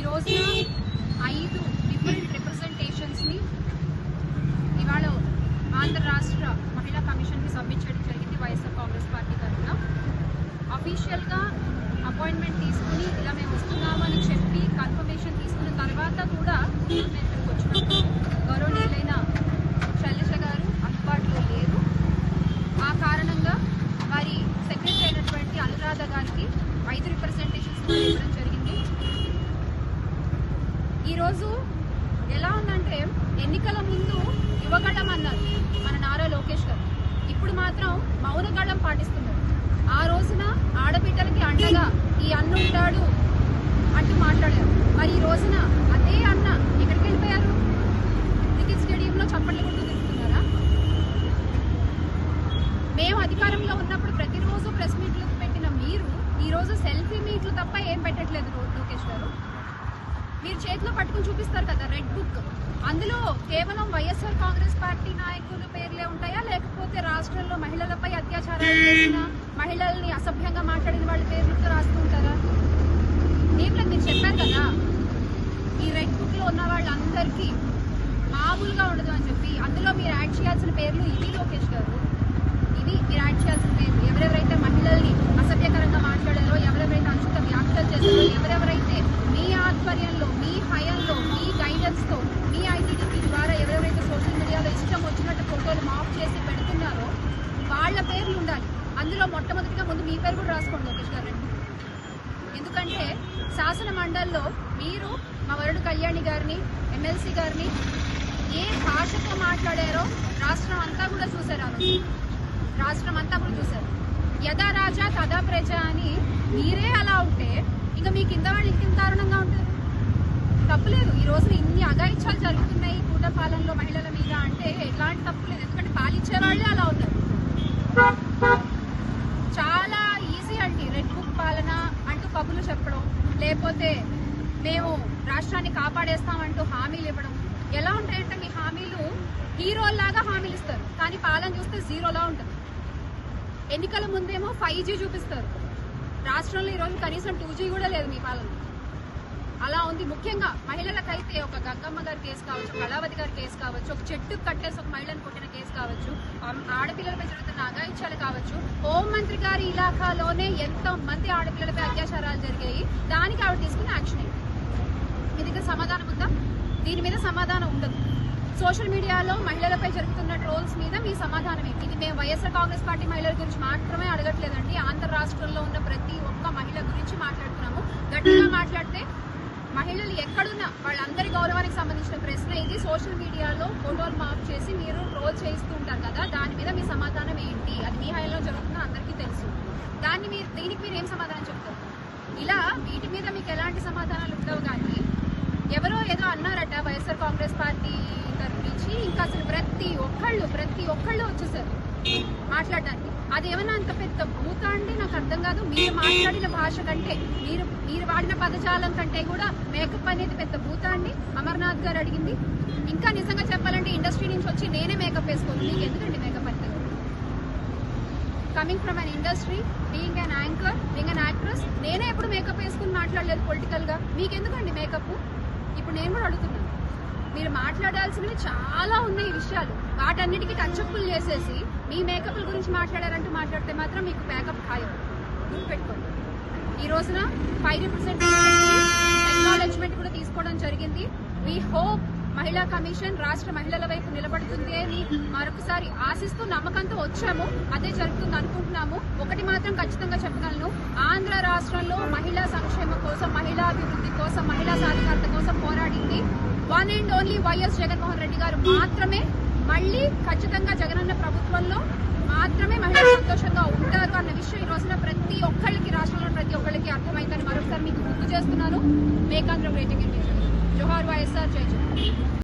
రోజున 5 డిఫరెంట్ రిప్రజెంటేషన్స్ని ఇవాళ ఆంధ్ర రాష్ట్ర మహిళా కమిషన్కి సబ్మిట్ చేయడం జరిగింది. వైఎస్ఆర్ కాంగ్రెస్ పార్టీ తరఫున అఫీషియల్గా అపాయింట్మెంట్ తీసుకుని ఇలా మేము వస్తున్నామని చెప్పి కన్ఫర్మేషన్ తీసుకున్న తర్వాత కూడా మేము ఇక్కడికి వచ్చినప్పుడు గౌరవనీయులైన శైలజ గారు అందుబాటులో లేరు. ఆ కారణంగా వారి సెక్రటరీ అయినటువంటి అనురాధ గారికి 5 రిప్రజెంటేషన్స్ ఇవ్వడం జరిగింది. ఈరోజు ఎలా ఉందంటే ఎన్నికల ముందు యువగళం అన్నారు మన నారా లోకేష్ గారు, ఇప్పుడు మాత్రం మౌనగళం పాటిస్తున్నారు. ఆ రోజున ఆడబిడ్డలకి అండగా ఈ అన్న ఉంటాడు అంటూ మాట్లాడారు. మరి ఈ రోజున అదే అన్న ఎక్కడికి వెళ్ళిపోయారు? క్రికెట్ స్టేడియంలో చప్పట్లు కొడుతూ తిరుగుతున్నారా? మేము అధికారంలో ఉన్నప్పుడు ప్రతిరోజు ప్రెస్ మీట్లు పెట్టిన మీరు ఈరోజు సెల్ఫీ మీట్లు తప్ప ఏం పెట్టట్లేదు. లోకేష్ గారు మీరు చేతిలో పట్టుకుని చూపిస్తారు కదా రెడ్ బుక్, అందులో కేవలం వైఎస్ఆర్ కాంగ్రెస్ పార్టీ నాయకుల పేర్లే ఉంటాయా, లేకపోతే రాష్ట్రంలో మహిళలపై అత్యాచారాలు చేసిన మహిళల్ని అసభ్యంగా మాట్లాడిన వాళ్ళ పేర్లతో రాస్తూ ఉంటారా? ఏం మీరు చెప్పారు కదా ఈ రెడ్ బుక్ లో ఉన్న వాళ్ళందరికీ మామూలుగా ఉండదు అని చెప్పి, అందులో మీరు యాడ్ చేయాల్సిన పేర్లు ఇవి లోకేష్ గారు, ఇవి మీరు యాడ్ చేయాల్సిన పేర్లు. ఎవరెవరైతే మహిళల్ని అసభ్యకరంగా మాట్లాడారో, ఎవరెవరైతే అనుచిత వ్యాఖ్యలు చేశారో, ఎవరెవరైతే మీ ఆధ్వర్యంలో మీ హయాంలో మీ గైడెన్స్తో మీ ఐటీడీపీ ద్వారా ఎవరెవరైతే సోషల్ మీడియాలో ఇష్టం వచ్చినట్టు ఫోటోలు మాఫ్ చేసి పెడుతున్నారో వాళ్ళ పేర్లు ఉండాలి. అందులో మొట్టమొదటిగా ముందు మీ పేరు కూడా రాసుకోండి లోకేష్ గారు. ఎందుకంటే శాసన మండలిలో మీరు మా వరుడు కళ్యాణి గారిని, ఎమ్మెల్సీ గారిని ఏ భాషతో మాట్లాడారో రాష్ట్రం అంతా కూడా చూశారు. రాష్ట్రం అంతా కూడా చూశారు. యథా రాజా తదా ప్రజ అని మీరే అలా ఉంటే ఇంకా మీ కింద వాళ్ళు ఇంకెంత దారుణంగా ఉంటారు? తప్పులేదు. ఈ రోజున ఇన్ని అఘాయిత్యాలు జరుగుతున్నాయి కూట పాలనలో మహిళల మీద అంటే ఎలాంటి తప్పు లేదు. ఎందుకంటే పాలిచ్చే వాళ్ళే అలా ఉన్నారు. చాలా ఈజీ అండి రెడ్ బుక్ పాలన అంటూ కబుర్లు చెప్పడం, లేకపోతే మేము రాష్ట్రాన్ని కాపాడేస్తామంటూ హామీలు ఇవ్వడం. ఎలా ఉంటాయంటే మీ హామీలు హీరోల్లాగా హామీలు ఇస్తారు, కానీ పాలన చూస్తే జీరోలా ఉంటుంది. ఎన్నికల ముందేమో 5G చూపిస్తారు, రాష్ట్రంలో ఈరోజు కనీసం 2G కూడా లేదు మీ పాలన. అలా ఉంది. ముఖ్యంగా మహిళలకైతే ఒక గంగమ్మ గారి కేసు కావచ్చు, కళావతి గారి కేసు కావచ్చు, ఒక చెట్టుకు కట్టేసి ఒక మహిళను కొట్టిన కేసు కావచ్చు, ఆడపిల్లలపై జరుగుతున్న అఘాయిత్యాలు కావచ్చు, హోంమంత్రి గారి ఇలాఖాలోనే ఎంతో మంది ఆడపిల్లలపై అత్యాచారాలు జరిగాయి. దానికి ఆవిడ తీసుకున్న యాక్షన్ ఏంటి? మీ దగ్గర సమాధానం ఉందా? దీని మీద సమాధానం ఉండదు. సోషల్ మీడియాలో మహిళలపై జరుగుతున్న ట్రోల్స్ మీద మీ సమాధానం ఏంటి? ఇది మేము వైఎస్ఆర్ కాంగ్రెస్ పార్టీ మహిళల గురించి మాత్రమే అడగట్లేదండి, ఆంధ్ర రాష్ట్రంలో ఉన్న ప్రతి ఒక్క మహిళ గురించి మాట్లాడుతున్నాము. గట్టిగా మాట్లాడితే మహిళలు ఎక్కడున్నా వాళ్ళందరి గౌరవానికి సంబంధించిన ప్రశ్న ఇది. సోషల్ మీడియాలో ఫోటోలు మాఫ్ చేసి మీరు ట్రోల్ చేస్తూ ఉంటారు కదా, దాని మీద మీ సమాధానం ఏంటి? అది మీ హయాంలో జరుగుతున్నా అందరికీ తెలుసు. దీనికి మీరు ఏం సమాధానం చెప్తారు? ఇలా వీటి మీద మీకు ఎలాంటి సమాధానాలు ఉండవు. కానీ ఎవరో ఏదో అన్నారట వైఎస్ఆర్ కాంగ్రెస్ పార్టీ తరఫు నుంచి, ఇంకా అసలు ప్రతి ఒక్కళ్ళు వచ్చేసారు మాట్లాడడానికి. అదేమన్నా అంత పెద్ద భూత అండి? నాకు అర్థం కాదు. మీరు మాట్లాడిన భాష కంటే, మీరు వాడిన పదజాలం కంటే కూడా మేకప్ అనేది పెద్ద భూత అండి? అమర్నాథ్ గారు అడిగింది. ఇంకా నిజంగా చెప్పాలంటే ఇండస్ట్రీ నుంచి వచ్చి నేనే మేకప్ వేసుకోను. మీకు ఎందుకండి మేకప్ అంటే? Coming from an industry, being an anchor, being an actress, నేనే ఎప్పుడు మేకప్ వేసుకుని మాట్లాడలేదు పొలిటికల్గా. మీకెందుకండి మేకప్? ఇప్పుడు నేను కూడా అడుగుతున్నాను. మీరు మాట్లాడాల్సినవి చాలా ఉన్నాయి విషయాలు, వాటన్నిటికీ టచ్అప్లు చేసేసి మీ మేకప్ల గురించి మాట్లాడారంటూ మాట్లాడితే మాత్రం మీకు మేకప్ ఖాయం. గుర్తుపెట్టుకోండి. ఈ రోజున 5 రిప్రజెంటేషన్స్ కూడా తీసుకోవడం జరిగింది. వీ హోప్ మహిళా కమిషన్ రాష్ట్ర మహిళల వైపు నిలబడుతుంది అని మరొకసారి ఆశిస్తూ నమ్మకంతో వచ్చాము. అదే జరుగుతుంది అనుకుంటున్నాము. ఒకటి మాత్రం ఖచ్చితంగా చెప్పగలను, ఆంధ్ర రాష్ట్రంలో మహిళా సంక్షేమం కోసం, మహిళా అభివృద్ధి కోసం, మహిళా సాధికారత కోసం పోరాడింది one and only YS Jaganmohan Reddy గారు మాత్రమే. మళ్ళీ ఖచ్చితంగా జగనన్న ప్రభుత్వంలో మాత్రమే మహిళలు సంతోషంగా ఉంటారు అన్న విషయం ఈ రోజున ప్రతి ఒక్కళ్ళకి, రాష్ట్రంలో ప్రతి ఒక్కళ్ళకి అర్థమైందని మరొకసారి మీకు గుర్తు చేస్తున్నాను. మేకాంధ్ర గ్రేట్ ఇండియా. జోహార్ వైఎస్ఆర్, జై జగన్.